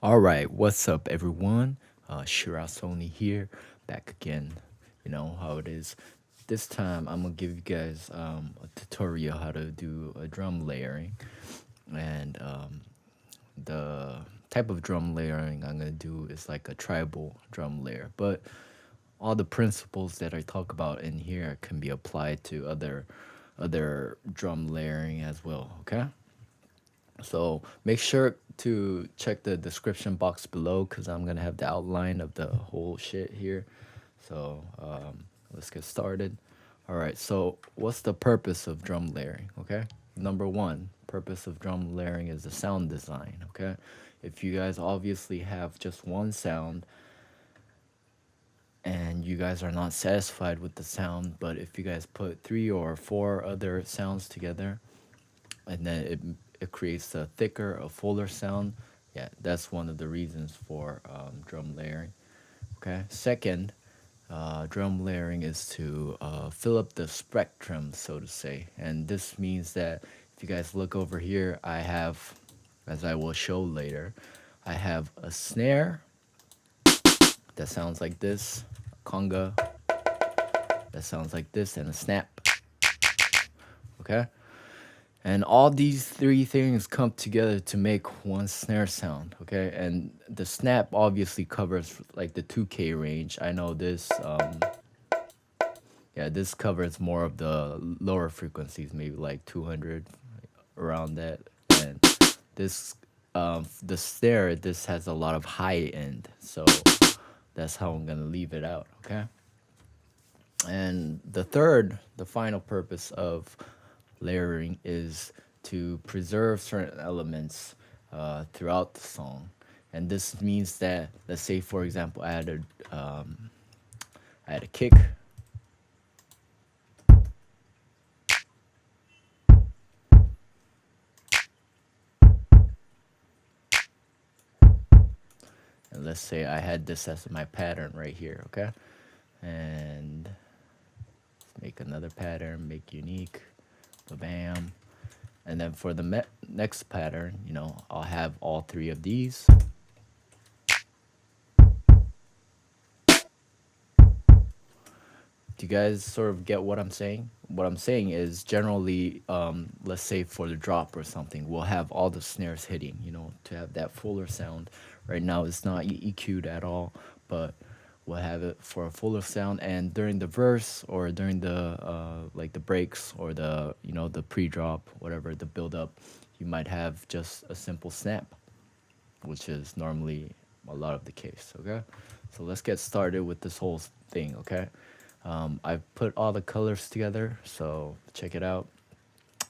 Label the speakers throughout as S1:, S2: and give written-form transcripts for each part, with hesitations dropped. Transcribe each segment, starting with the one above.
S1: All right, what's up, everyone? Shira Sony here, back again. You know how it is. This time, I'm gonna give you guys a tutorial how to do a drum layering, and the type of drum layering I'm gonna do is like a tribal drum layer. But all the principles that I talk about in here can be applied to other drum layering as well. Okay. So make sure to check the description box below because I'm gonna have the outline of the whole shit here. So let's get started. All right. So what's the purpose of drum layering? Okay. Number one, purpose of drum layering is the sound design. Okay. If you guys obviously have just one sound and you guys are not satisfied with the sound, but if you guys put three or four other sounds together, and then it creates a thicker, a fuller sound. Yeah, that's one of the reasons for drum layering. Okay. Second, drum layering is to fill up the spectrum, so to say, and this means that if you guys look over here, I have, as I will show later, I have a snare that sounds like this, a conga that sounds like this, and a snap. Okay. And all these three things come together to make one snare sound, okay? And the snap obviously covers like the 2K range. I know this, yeah, this covers more of the lower frequencies, maybe like 200, around that. And this, the snare, this has a lot of high end, so that's how I'm gonna leave it out, okay? And the final purpose of layering is to preserve certain elements throughout the song. And this means that, let's say, for example, I had a kick, and let's say I had this as my pattern right here, okay? And let's make another pattern, make unique, bam. And then for the next pattern, I'll have all three of these. Do you guys sort of get what I'm saying? What I'm saying is generally, let's say for the drop or something, we'll have all the snares hitting, to have that fuller sound. Right now, it's not EQ'd at all, but we'll have it for a fuller sound. And during the verse or during the like the breaks or the pre-drop, whatever the build-up, you might have just a simple snap, which is normally a lot of the case. Okay, so let's get started with this whole thing. Okay. I've put all the colors together, so check it out.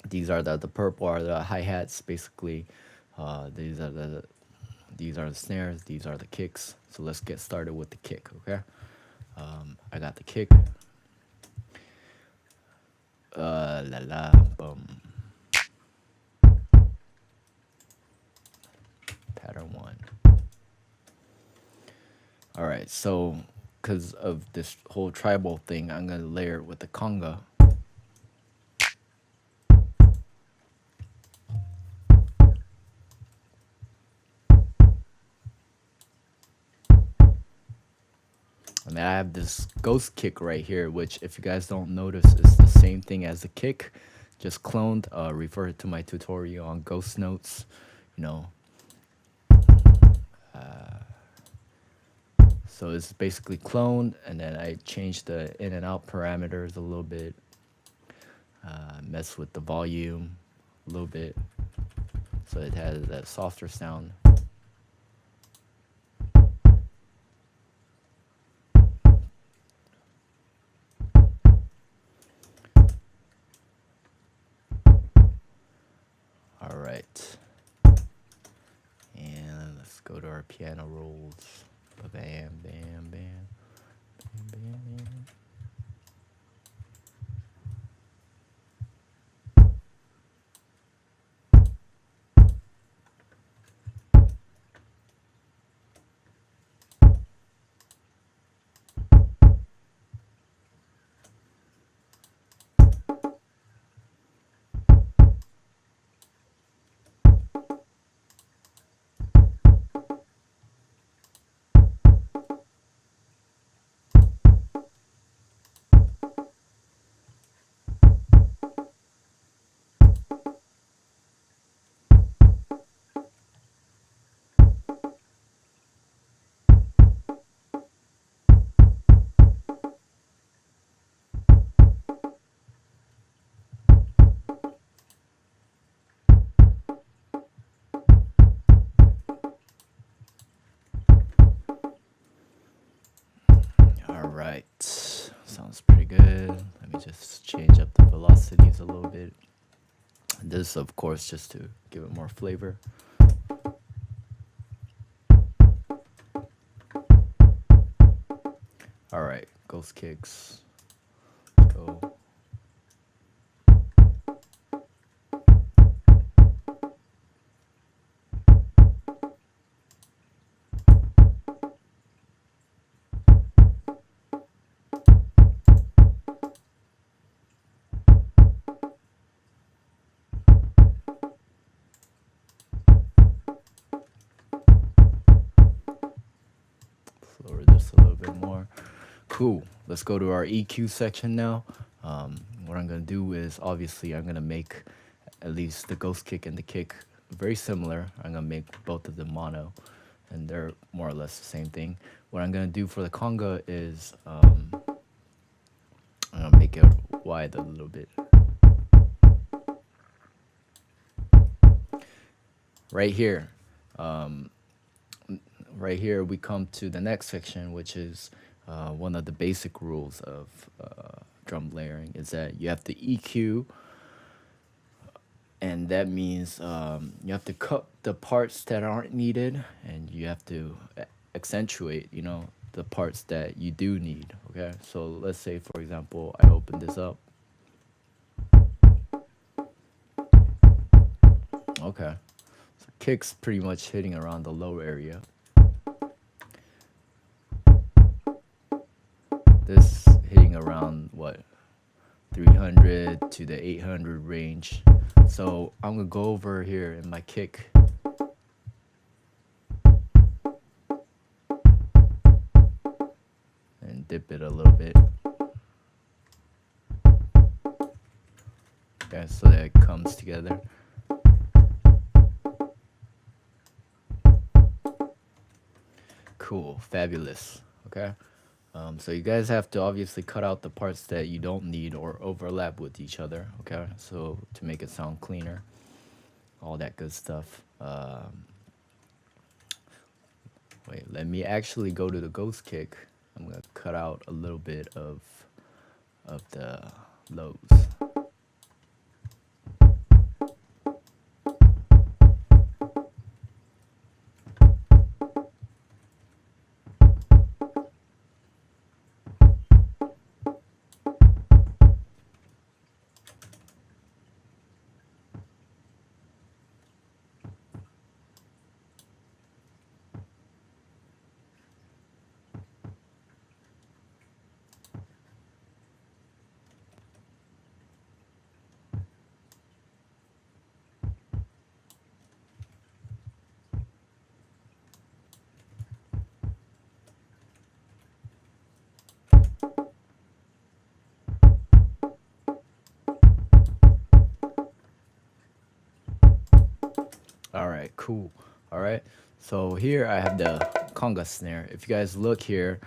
S1: These are the purple are the hi-hats, basically. These are the snares, these are the kicks. So let's get started with the kick, okay? I got the kick. La la boom. Pattern one. All right, so because of this whole tribal thing, I'm gonna layer it with the conga. And then I have this ghost kick right here, which, if you guys don't notice, is the same thing as the kick, just cloned. Refer to my tutorial on ghost notes. You know, so it's basically cloned, and then I changed the in and out parameters a little bit, mess with the volume a little bit, so it has that softer sound. All right, and let's go to our piano rolls. Bam, bam, bam, bam, bam, bam. me just change up the velocities a little bit. This, of course, just to give it more flavor. All right, ghost kicks. Let's go. Lower this a little bit more. Cool. Let's go to our EQ section now. What I'm gonna do is obviously I'm gonna make at least the ghost kick and the kick very similar. I'm gonna make both of them mono, and they're more or less the same thing. What I'm gonna do for the conga is I'm gonna make it wide a little bit. Right here, right here we come to the next section, which is one of the basic rules of drum layering is that you have to EQ, and that means you have to cut the parts that aren't needed, and you have to accentuate, you know, the parts that you do need. Okay, so let's say for example I open this up. Okay, so kick's pretty much hitting around the low area. This hitting around what, 300 to the 800 range. So I'm gonna go over here in my kick and dip it a little bit. Okay, so that it comes together. Cool, fabulous. Okay. So you guys have to obviously cut out the parts that you don't need or overlap with each other, okay? So to make it sound cleaner, all that good stuff. Wait, let me actually go to the ghost kick. I'm gonna cut out a little bit of the lows. All right, cool. All right, so here I have the conga snare. If you guys look here,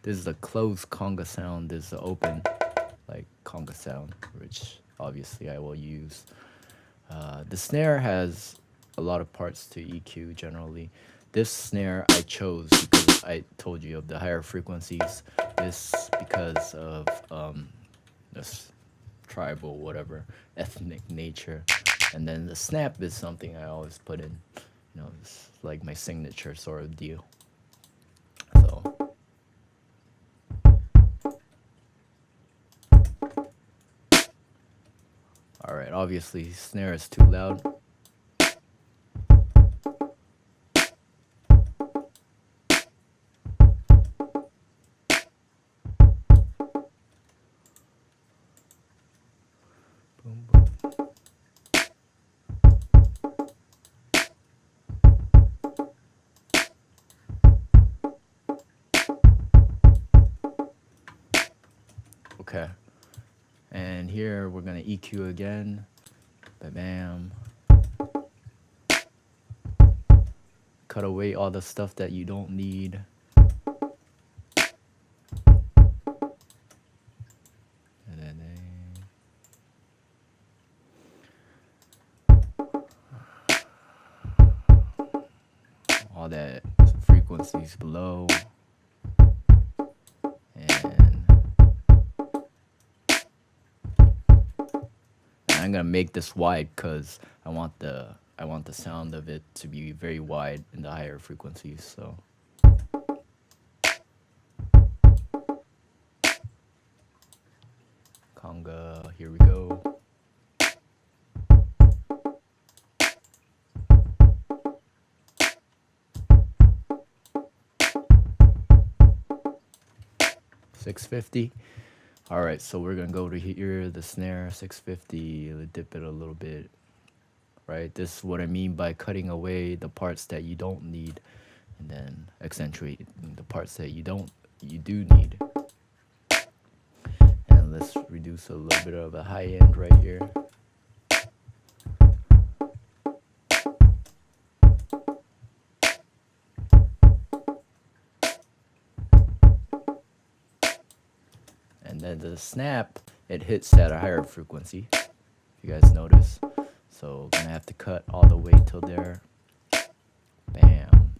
S1: this is the closed conga sound. This is the open, like, conga sound, which obviously I will use. The snare has a lot of parts to EQ generally. This snare I chose because I told you of the higher frequencies. This because of this tribal, whatever, ethnic nature. And then the snap is something I always put in, you know, it's like my signature sort of deal. So all right, obviously snare is too loud. Boom, boom. Okay, and here we're gonna EQ again. Bam. Cut away all the stuff that you don't need. And then all that frequencies below. And I'm gonna make this wide because I want the sound of it to be very wide in the higher frequencies. So conga, here we go. $650. All right, so we're gonna go to here, the snare, 650. Dip it a little bit, right? This is what I mean by cutting away the parts that you don't need, and then accentuate the parts that you do need. And let's reduce a little bit of a high end right here. And then the snap, it hits at a higher frequency, if you guys notice. So gonna have to cut all the way till there. Bam.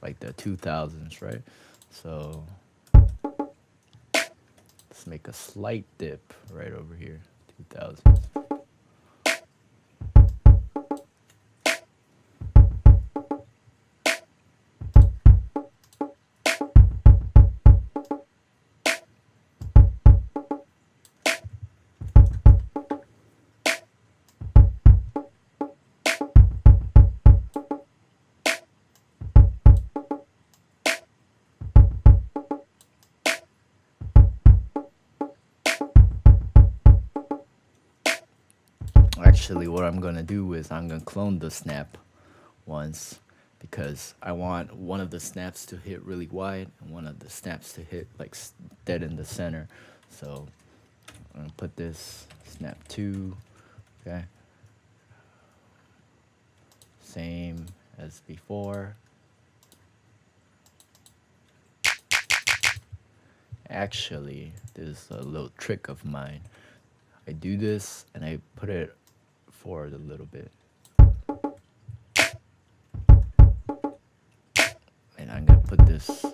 S1: Like the 2000s, right? So let's make a slight dip right over here, 2000s. Actually, what I'm gonna do is I'm gonna clone the snap once because I want one of the snaps to hit really wide and one of the snaps to hit like dead in the center. So I'm gonna put this snap 2, okay, same as before. Actually, this is a little trick of mine. I do this and I put it forward a little bit. And I'm gonna put this.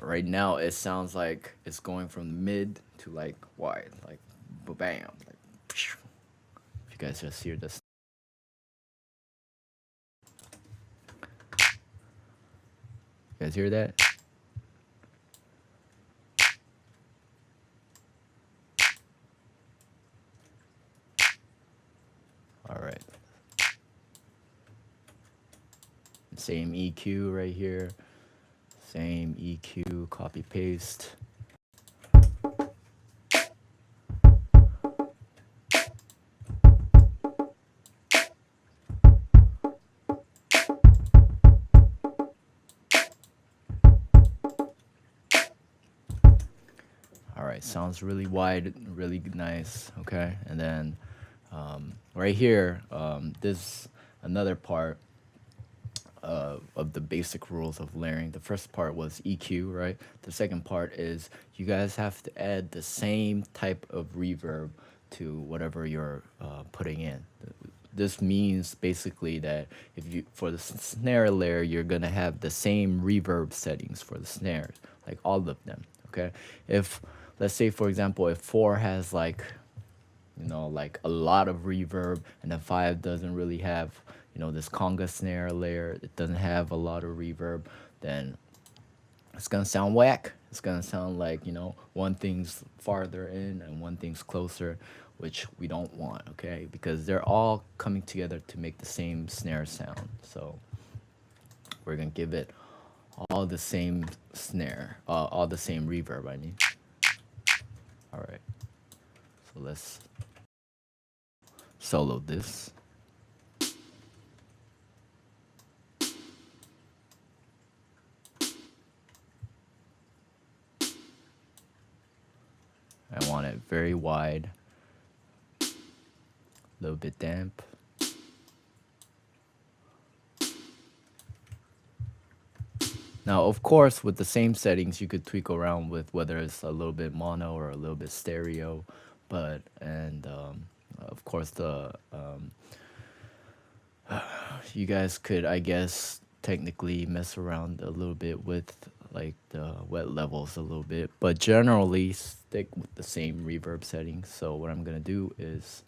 S1: Right now, it sounds like it's going from mid to like wide, like bam, like. If you guys just hear this, you guys hear that? All right. Same EQ right here. Same EQ, copy paste. All right, sounds really wide, really nice. Okay, and then right here, this another part of the basic rules of layering. The first part was EQ, right? The second part is you guys have to add the same type of reverb to whatever you're putting in. This means basically that if you for the snare layer, you're gonna have the same reverb settings for the snares, like all of them. Okay, if let's say for example, if 4 has like like a lot of reverb, and then 5 doesn't really have, this conga snare layer, it doesn't have a lot of reverb, then it's gonna sound whack. It's gonna sound like, one thing's farther in and one thing's closer, which we don't want, okay? Because they're all coming together to make the same snare sound. So we're gonna give it all the same snare, all the same reverb, I mean. All right, so let's solo this. I want it very wide, a little bit damp. Now, of course, with the same settings, you could tweak around with whether it's a little bit mono or a little bit stereo, and of course you guys could, I guess, technically mess around a little bit with like the wet levels a little bit, but generally stick with the same reverb settings. So what I'm gonna do is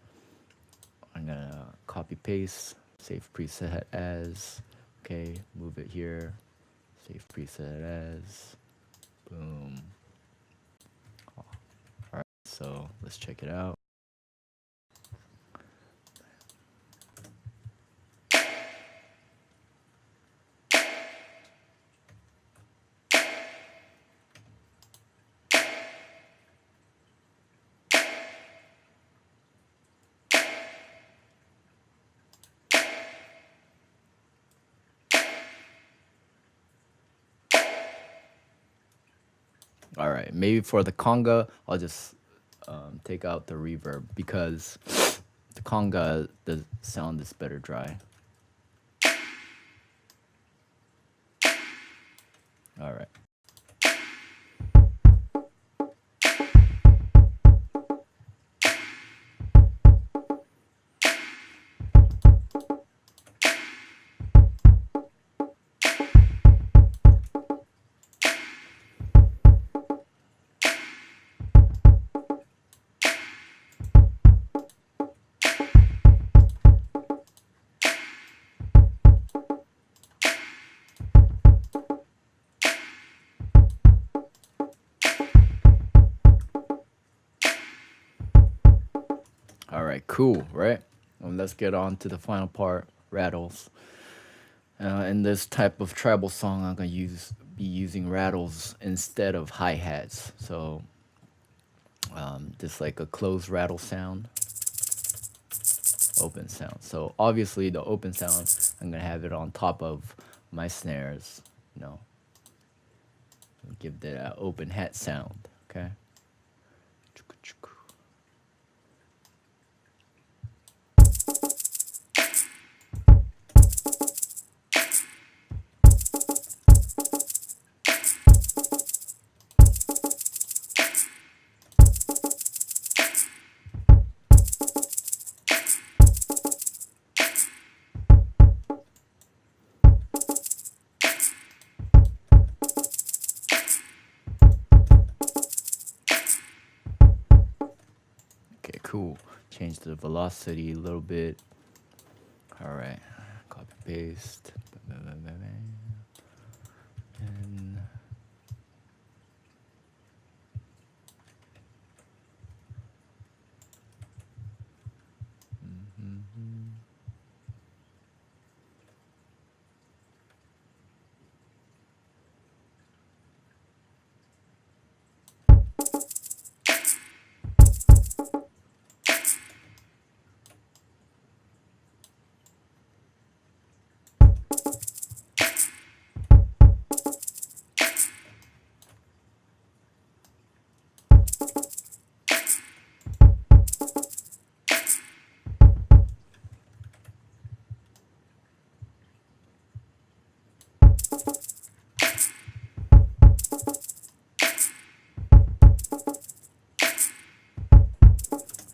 S1: I'm gonna copy paste, save preset as, okay, move it here, save preset as, boom. All right, so let's check it out. All right, maybe for the conga, I'll just take out the reverb because the conga, the sound is better dry. All right. All right, cool, right? Let's get on to the final part, rattles. In this type of tribal song, I'm gonna be using rattles instead of hi hats. So just like a closed rattle sound, open sound. So obviously the open sound, I'm gonna have it on top of my snares. You know, give the open hat sound. Okay. Okay, cool. Change the velocity a little bit. All right, copy paste.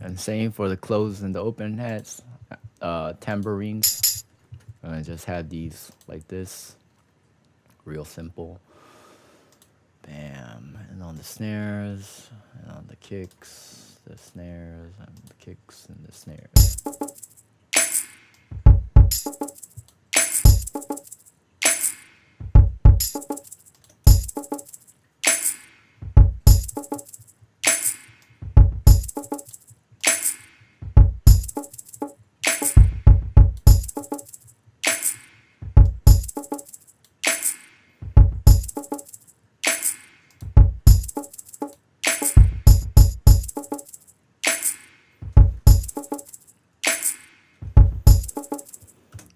S1: And same for the closed and the open hats, tambourines. I'm gonna just have these like this, real simple. Bam, and on the snares, and on the kicks, the snares, and the kicks, and the snares.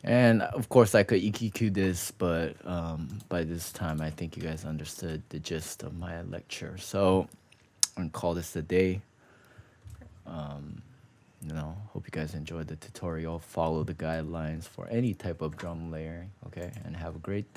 S1: And of course, I could EQ this, but by this time, I think you guys understood the gist of my lecture. So I'm gonna call this a day. Hope you guys enjoyed the tutorial. Follow the guidelines for any type of drum layering. Okay, and have a great day.